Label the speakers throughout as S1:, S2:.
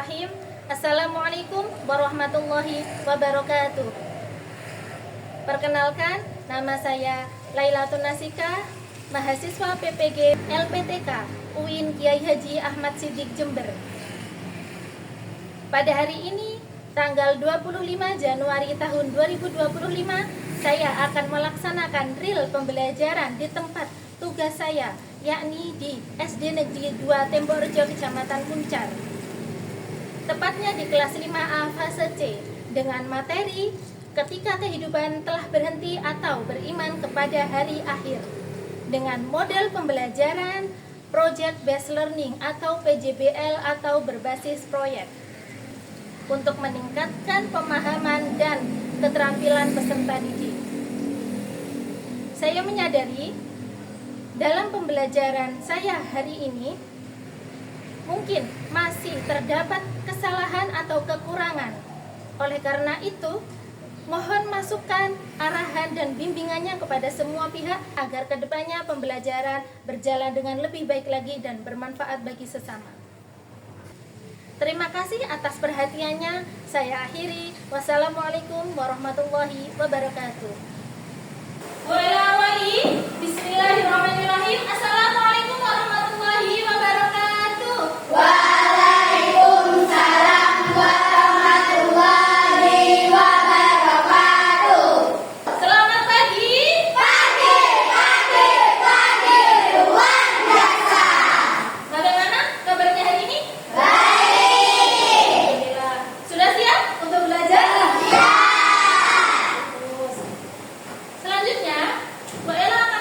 S1: Bismillahirrahmanirrahim. Assalamualaikum warahmatullahi wabarakatuh. Perkenalkan, nama saya Lailatun Nasika, mahasiswa PPG LPTK UIN Kiai Haji Ahmad Siddiq Jember. Pada hari ini, tanggal 25 Januari tahun 2025, saya akan melaksanakan drill pembelajaran di tempat tugas saya, yakni di SD Negeri 2 Temborejo, Kecamatan Muncar. Tepatnya di kelas 5A fase C, dengan materi ketika kehidupan telah berhenti atau beriman kepada hari akhir, dengan model pembelajaran Project Based Learning atau PJBL atau berbasis proyek, untuk meningkatkan pemahaman dan keterampilan peserta didik. Saya menyadari dalam pembelajaran saya hari ini mungkin masih terdapat kesalahan atau kekurangan. Oleh karena itu, mohon masukan, arahan, dan bimbingannya kepada semua pihak agar kedepannya pembelajaran berjalan dengan lebih baik lagi dan bermanfaat bagi sesama. Terima kasih atas perhatiannya. Saya akhiri. Wassalamualaikum warahmatullahi wabarakatuh. Bismillahirrahmanirrahim. Assalamualaikum warahmatullahi wabarakatuh.
S2: Waalaikumsalam warahmatullahi wabarakatuh.
S1: Selamat pagi.
S2: Pagi luar biasa.
S1: Bagaimana kabarnya hari ini?
S2: Baik.
S1: Alhamdulillah. Sudah siap untuk belajar?
S2: Ya.
S1: Terus. Selanjutnya, Bu Ella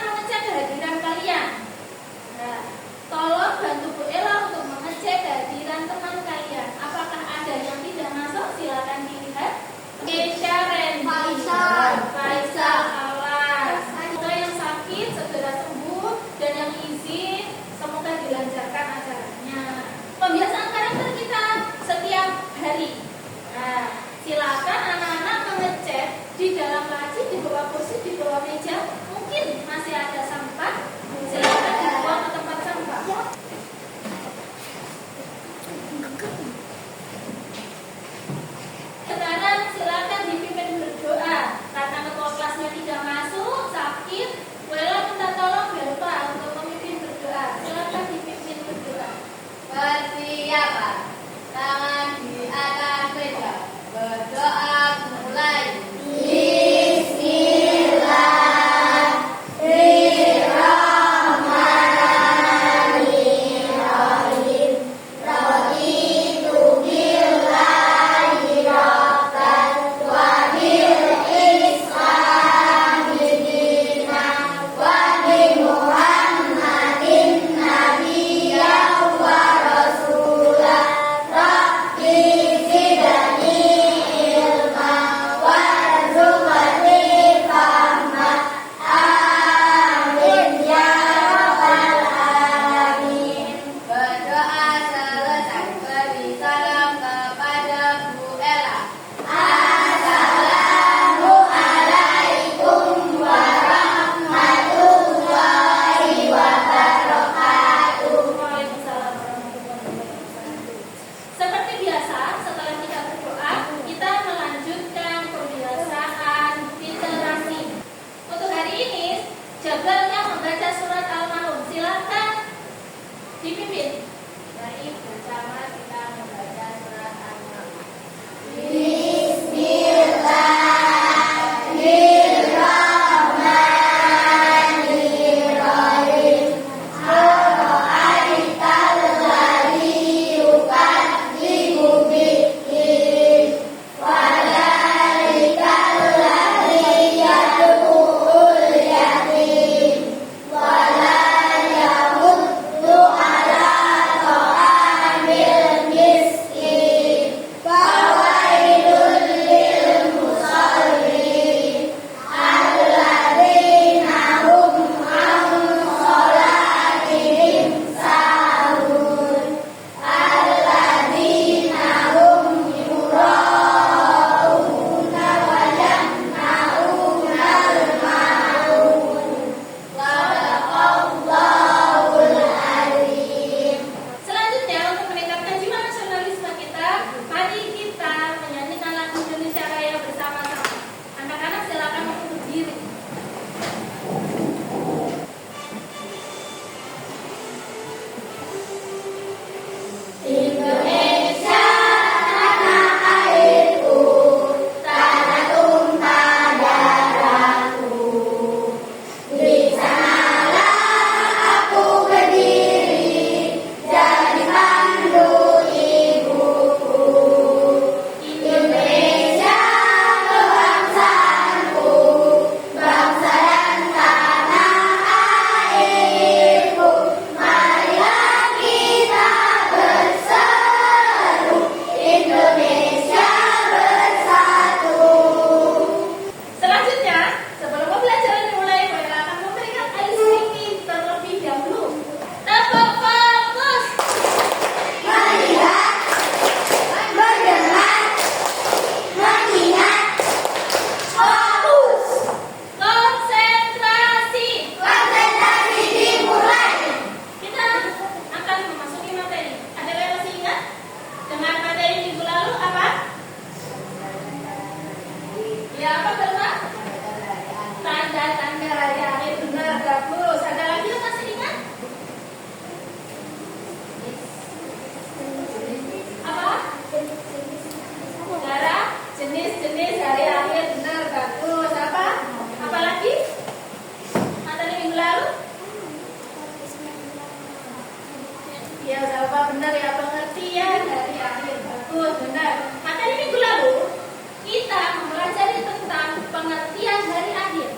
S1: benar ya, pengertian dari akhir. Bagus, benar. Materi minggu lalu kita mempelajari tentang pengertian hari akhir,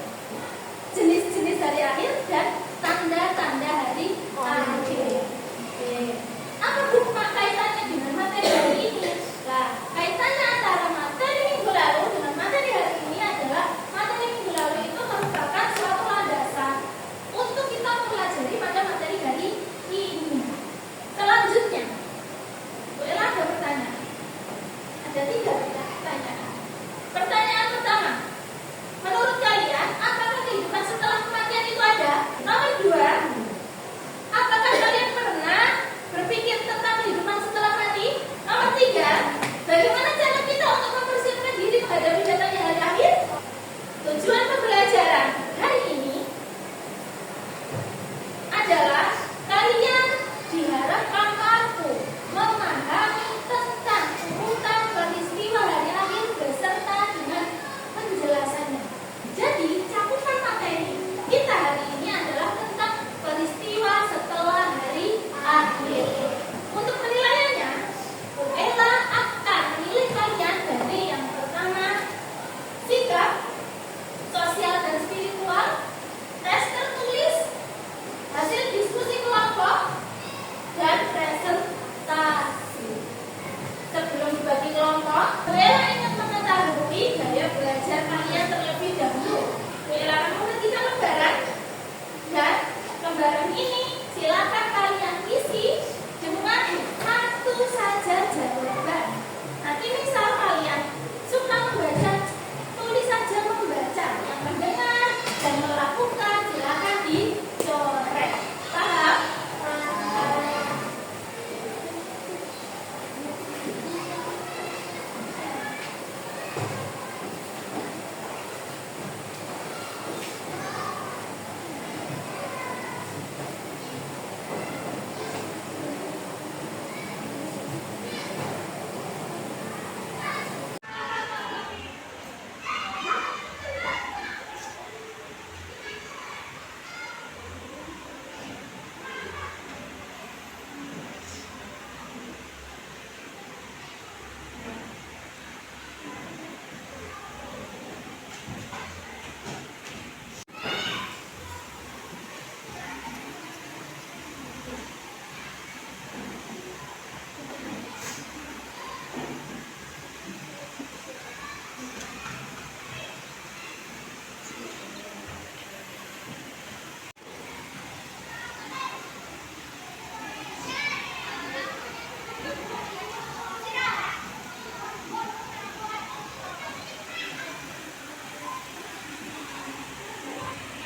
S1: jenis-jenis hari akhir dan tanda-tanda hari akhir. Oke. Apa kaitannya dengan materi hari ini? Nah, kaitannya antara materi minggu lalu dengan materi hari ini adalah materi minggu lalu itu merupakan suatu landasan untuk kita mempelajari pada materi hari ini. Selanjutnya, bolehlah ada pertanyaan. Ada 3 pertanyaan. Pertanyaan pertama, menurut kalian, apakah kehidupan setelah kematian itu ada? Nomor 2, apakah kalian pernah berpikir tentang kehidupan setelah mati? Nomor 3, bagaimana cara kita untuk mempersiapkan diri menghadapi datangnya hari akhir? Tujuan pembelajaran hari ini adalah kalian diharapkan mampu memahami tentang urutan peristiwa hari akhir beserta dengan penjelasannya. Jadi, cakupan materi kita hari ini adalah tentang peristiwa setelah hari akhir. Untuk penilaiannya, Ella akan menilai kalian dari yang pertama, sikap, sosial dan spiritual, tes tertulis, hasil diskusi kelompok, dan presentasi. Sebelum dibagi kelompok, Ella ingin mengetahui gaya belajar kalian terlebih dahulu. Ella akan memberikan lembaran, dan lembaran ini silakan kalian isi dengan satu saja jawaban. Nanti misal kalian suka membaca, tulis saja membaca. Yang mendengar dan melakukan silakan dicoret. Paham?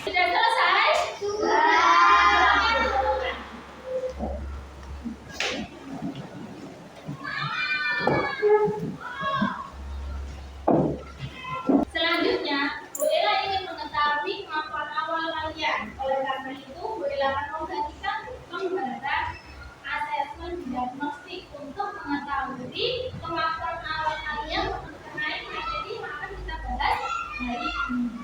S1: Sudah selesai? Selanjutnya, Bu Ella ingin mengetahui kemampuan awal kalian. Oleh karena itu, Bu Ella akan membagikan gambaran asesmen diagnostik untuk mengetahui kemampuan awal kalian mengenai materi yang akan kita bahas hari ini.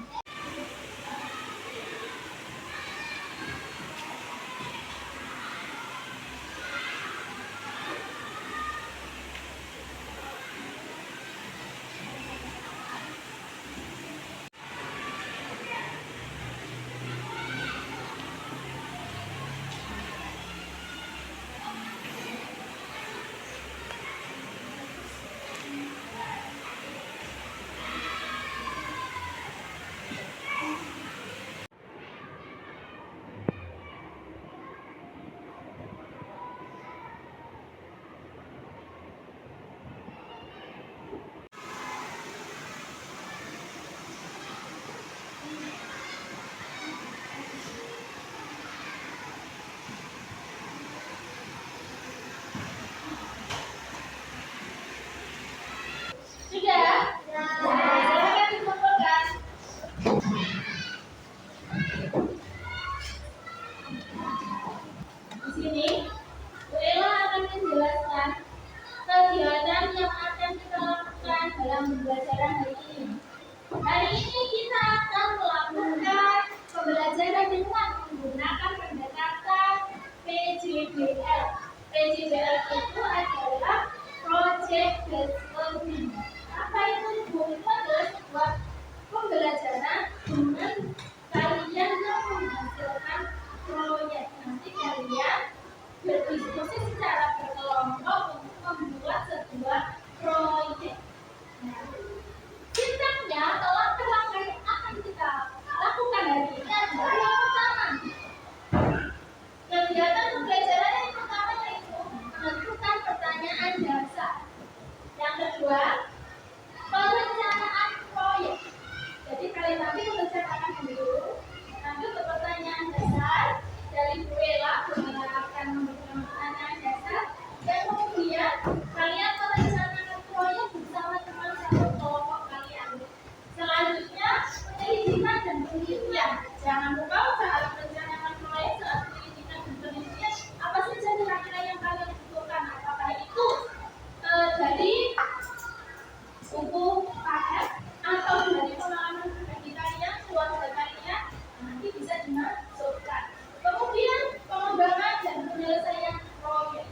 S1: dimasukkan. Kemudian pengembangan dan penyelesaian proyek.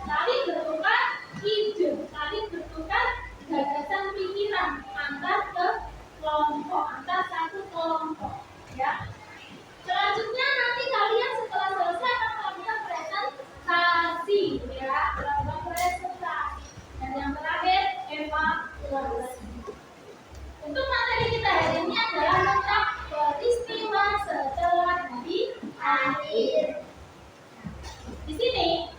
S1: Saling bertukar ide, saling bertukar gagasan pikiran antar kelompok, antar satu kelompok, ya. Selanjutnya nanti kalian setelah selesai akan melakukan presentasi, ya, melakukan presentasi. Dan yang terakhir evaluasi. Untuk materi kita hari ini adalah tentang peristiwa setelah hari akhir. Di sini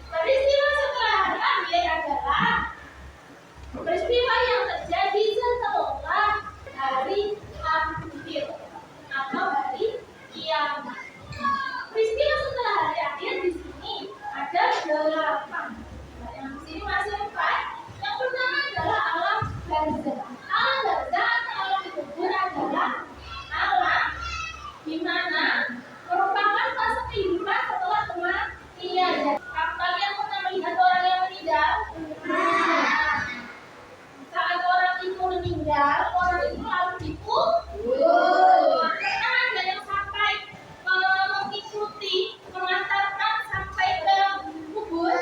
S1: peristiwa setelah hari akhir adalah peristiwa yang terjadi setelah hari akhir atau hari kiamat. Peristiwa setelah hari akhir di sini ada 8. Yang di sini masih 4. Yang pertama adalah alam barzah. Alam barzah atau alam kubur adalah alam di mana merupakan fase kehidupan setelah kematian. Kalian pernah melihat orang yang meninggal? Saat orang itu meninggal, orang itu lalu dikubur. Pernah ada yang sampai mengikuti, mengantarkan sampai ke kubur?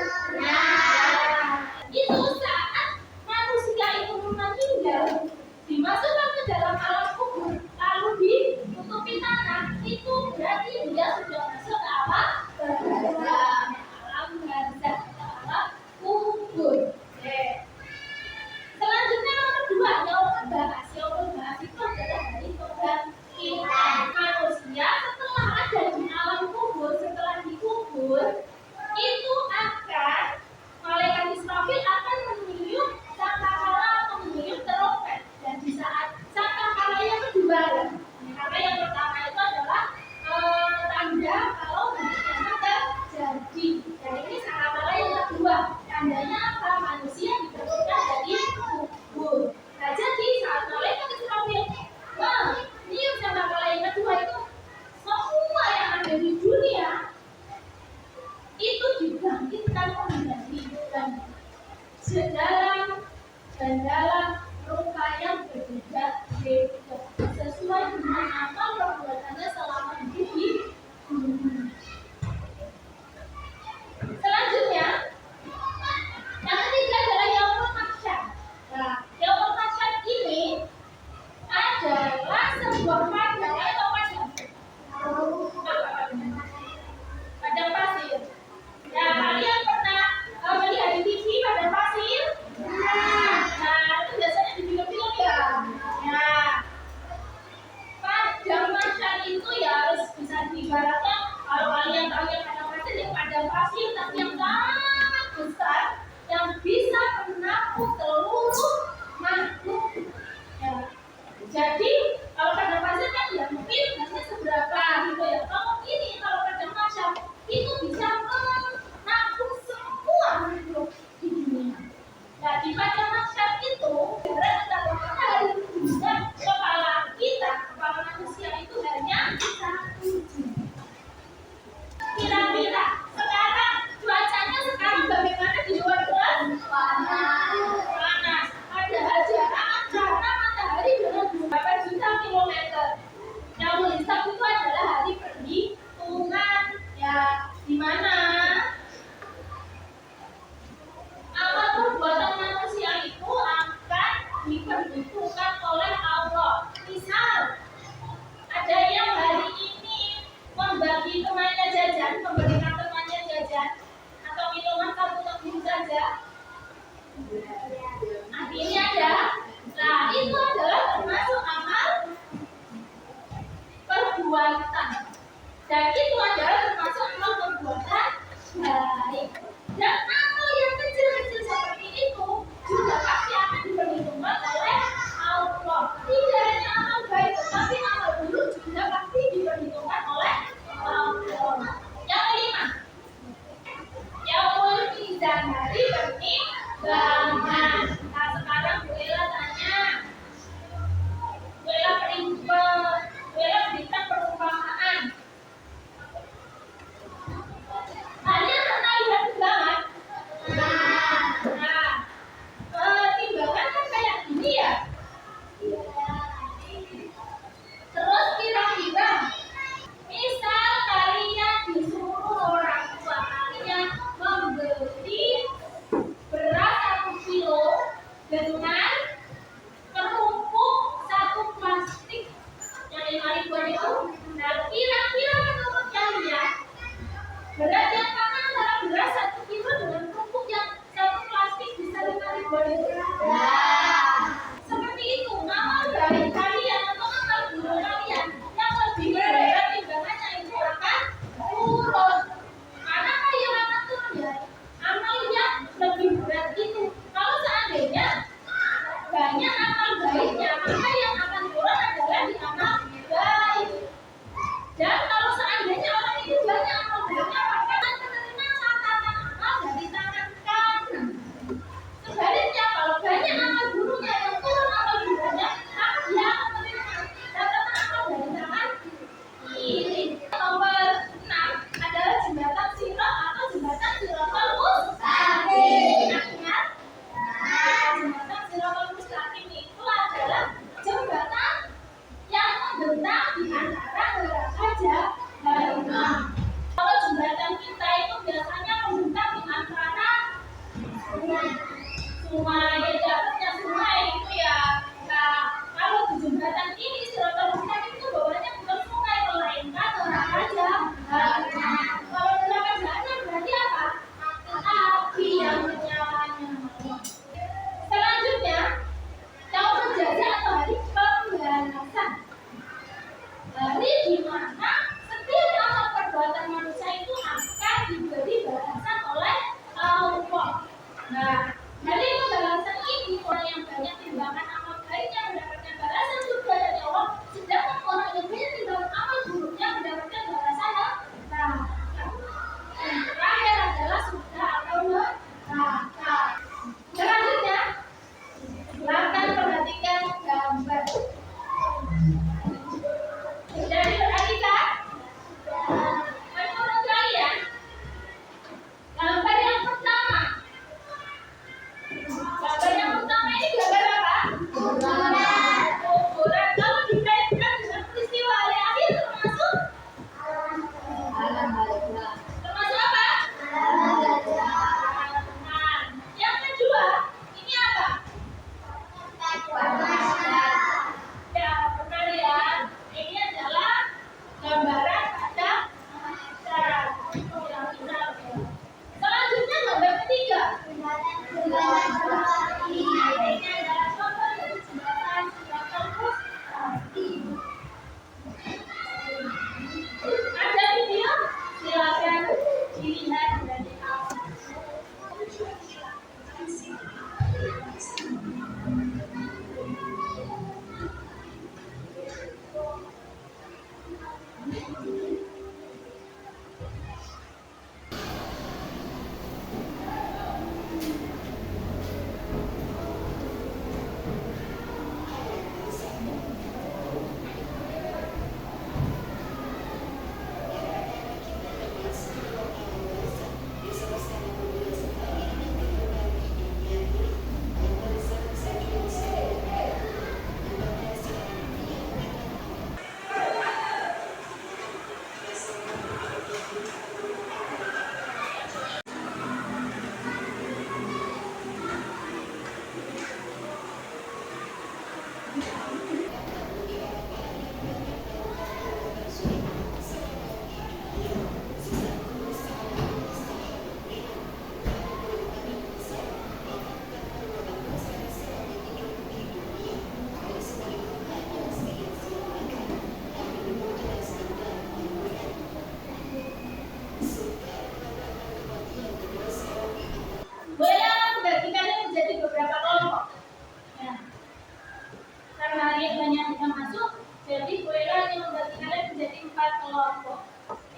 S1: Itu saat manusia itu meninggal, dimasukkan ke dalam alam kubur, lalu ditutupi tanah, itu berarti dia sudah masuk ke alam barzah. Alam barzah, alam kubur. Selanjutnya nomor 2, yaumul ba'ats. Yaumul ba'ats itu adalah hari kebangkitan manusia setelah ada di alam kubur, setelah dikubur, itu akan malaikat Israfil akan meniup sangkakala atau meniup trompet. Dan di saat sangkakala yang kedua, karena yang pertama itu adalah tanda kalau kiamat terjadi. Dan ini sangkakala yang kedua, tandanya apa? Manusia dibangkitkan dari kubur. Nah, jadi saat malaikat Israfil meniup sangkakala yang kedua itu, semua yang ada di dunia itu dibangkitkan kembali dan dalam rupa yang berbeda-beda sesuai dengan amal perbuatannya selama hidup di bumi. Selanjutnya, yang ketiga adalah yaumul mahsyar. Nah, yaumul mahsyar ini adalah sebuah padang atau padang pasir. Ya, kalian pernah melihat di TV padang pasir?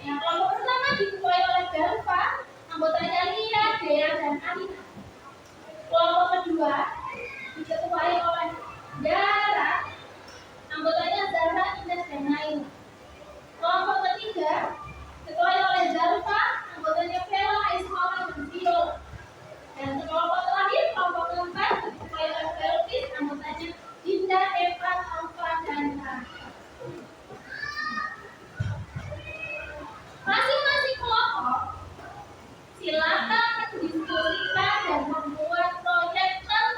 S1: Yang kelompok pertama diketuai oleh Galva, anggotanya Lia, Dea, dan Alina. Kelompok kedua diketuai oleh Dara, anggotanya Zara, Ines, dan Naila. Kelompok ketiga diketuai oleh Zalfa, anggotanya Vela, Ismail, dan Viola. Dan kelompok terakhir, kelompok keempat diketuai oleh Belkis, anggotanya Dinda, Eva, Alfa, dan Raka. Masing-masing kelompok silakan mendiskusikan dan membuat proyek tentang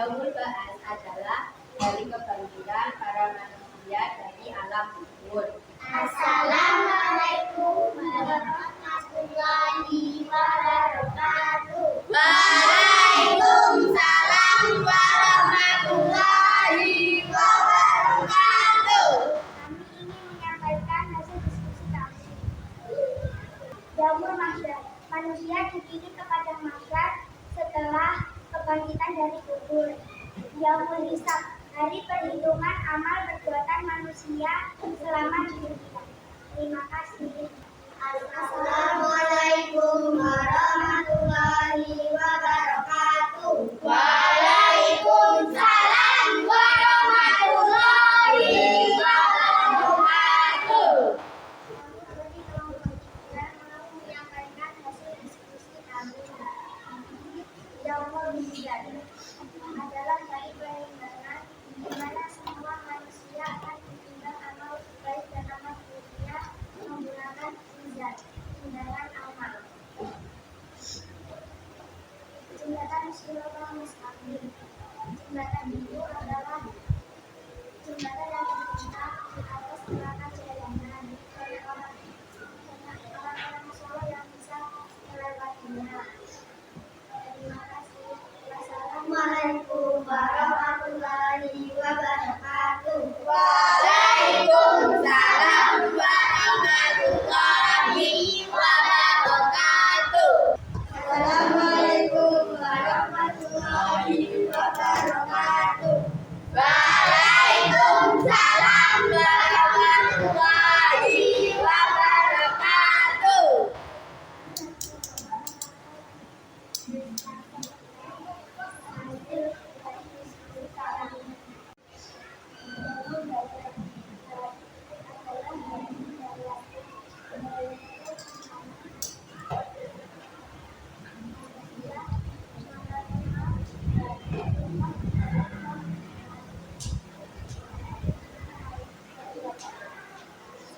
S2: Yaumul Ba'ats adalah hari kebangkitan para manusia dari alam kubur. Assalamualaikum warahmatullahi wabarakatuh. Waalaikumsalam warahmatullahi wabarakatuh. Kami ingin menyampaikan hasil diskusi kami. Yaumul Mahsyar. Manusia dipilih kepada mahsyar setelah kebangkitan dari kubur. Yaumul Hisab. Hari perhitungan amal perbuatan manusia selama di dunia. Terima kasih. Assalamualaikum warahmatullahi wabarakatuh. Waalaikumsalam warahmatullahi wabarakatuh. Kami mau menyampaikan hasil diskusi kami. Yaumul Mizan adalah hari perimbangan di mana semua manusia akan ditimbang amal baik dan amal buruknya menggunakan mizan, timbangan amal. Jembatan Shiratal Mustaqim. Jembatan itu adalah jembatan yang terbentang di atas neraka jahanam oleh orang-orang soleh yang bisa melewatinya. Terima kasih. Wassalamualaikum warahmatullahi wabarakatuh. Waalaikumsalam warahmatullahi wabarakatuh. Assalamualaikum warahmatullahi wabarakatuh. Waalaikumsalam warahmatullahi wabarakatuh.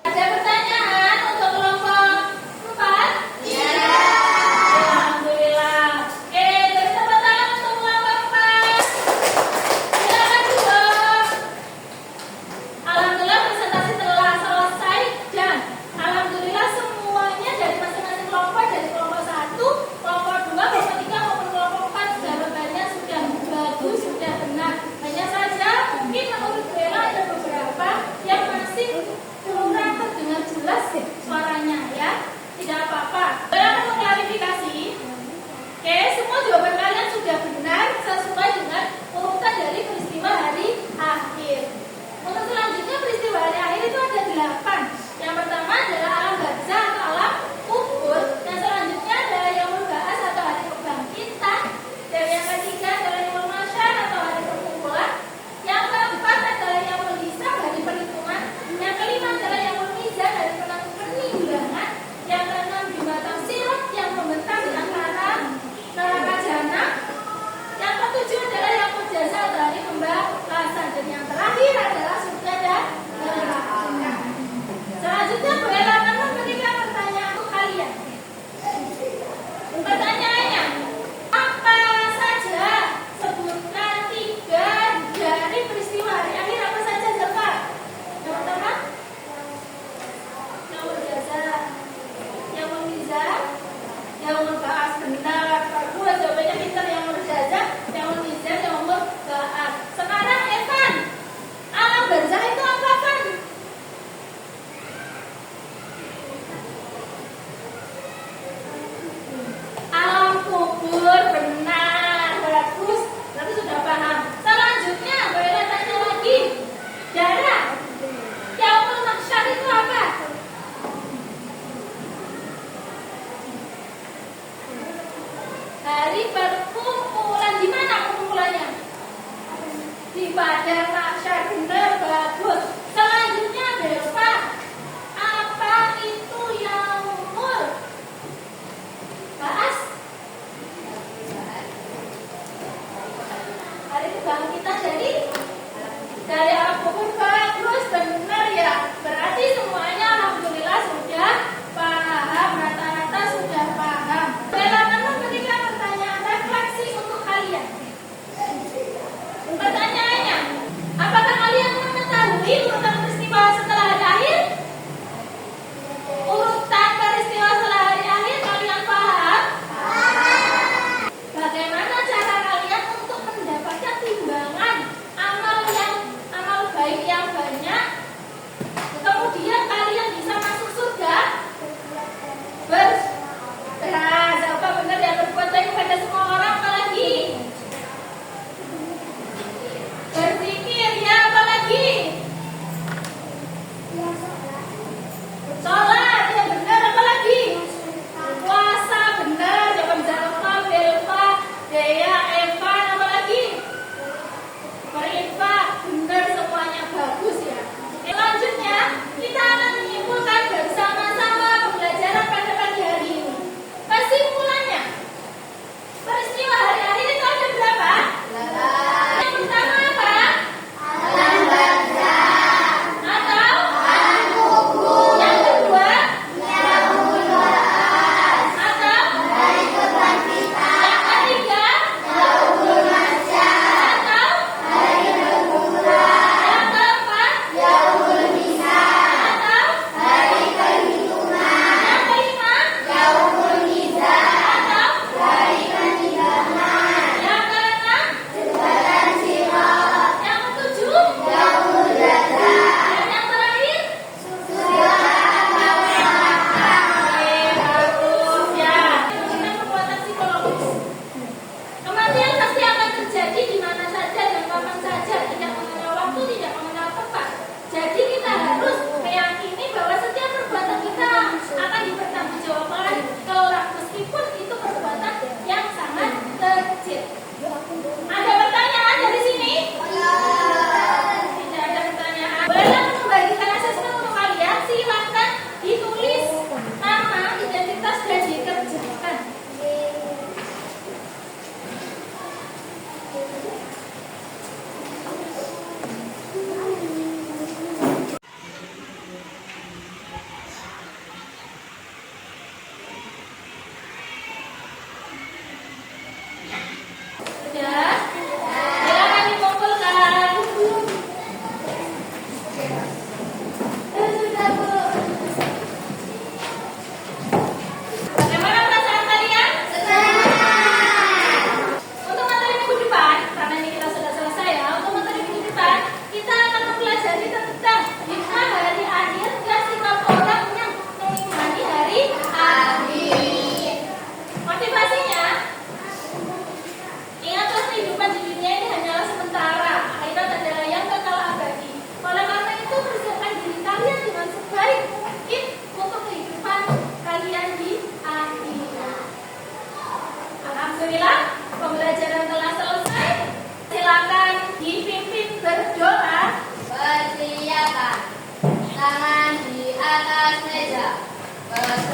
S1: Ada pertanyaan untuk kelompok 4?
S2: Ya.
S1: Alhamdulillah. Oke, beri tepuk tangan untuk kelompok 4. Silakan duduk. Alhamdulillah presentasi telah selesai dan alhamdulillah semuanya dari masing-masing kelompok, dari kelompok 1, kelompok 2, kelompok 3 maupun kelompok 4 jawabannya sudah bagus, sudah benar. Hanya saja mungkin menurut Bella ada beberapa yang masih kurang terdengar jelas suaranya ya. Tidak apa-apa. Bella akan mengklarifikasi. Oke, semua jawaban kalian sudah benar sesuai dengan urutan dari peristiwa hari akhir. Untuk selanjutnya peristiwa hari akhir itu ada 8. Yang pertama adalah alam barzah atau alam kubur. Yang selanjutnya adalah yaumul ba'ats atau hari kebangkitan. Dan yang ketiga adalah yaumul mahsyar atau hari perkumpulan. Yang keempat adalah yaumul hisab, hari perhitungan. Yang kelima adalah yaumul mizan, hari penimbangan. Yang keenam jembatan sirat yang membentang di antara neraka jahanam. Yang ketujuh adalah yaumul jaza atau hari pembalasan. Dan yang terakhir adalah surga dan neraka. Selanjutnya bolehlah teman memberikan pertanyaan untuk kalian. Pertanyaannya, apa saja sebutkan 3 dari peristiwa hari akhir apa saja Zafar? Yang pertama, yaumul jaza, yaumul mizan, yaumul ba'ats. Benar, bagus jawabannya pintar. Yaumul jaza, yaumul mizan, yaumul ba'ats. Sekarang Evan, alam barzah itu apa Evan? Alam kubur, benar, bagus. Berarti sudah paham. Selanjutnya, boleh tanya lagi. Dara, yaumul mahsyar itu apa? Hari perkumpulan. Di mana perkumpulannya? Di padang mahsyar. Benar, bagus. Selanjutnya, Deva, apa itu yaumul ba'ats? Hari kebangkitan dari alam kubur. Bagus, benar ya. Berarti semuanya alhamdulillah sudah paham, rata-rata sudah paham. Bella memberikan pertanyaan refleksi untuk kalian.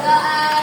S2: Doa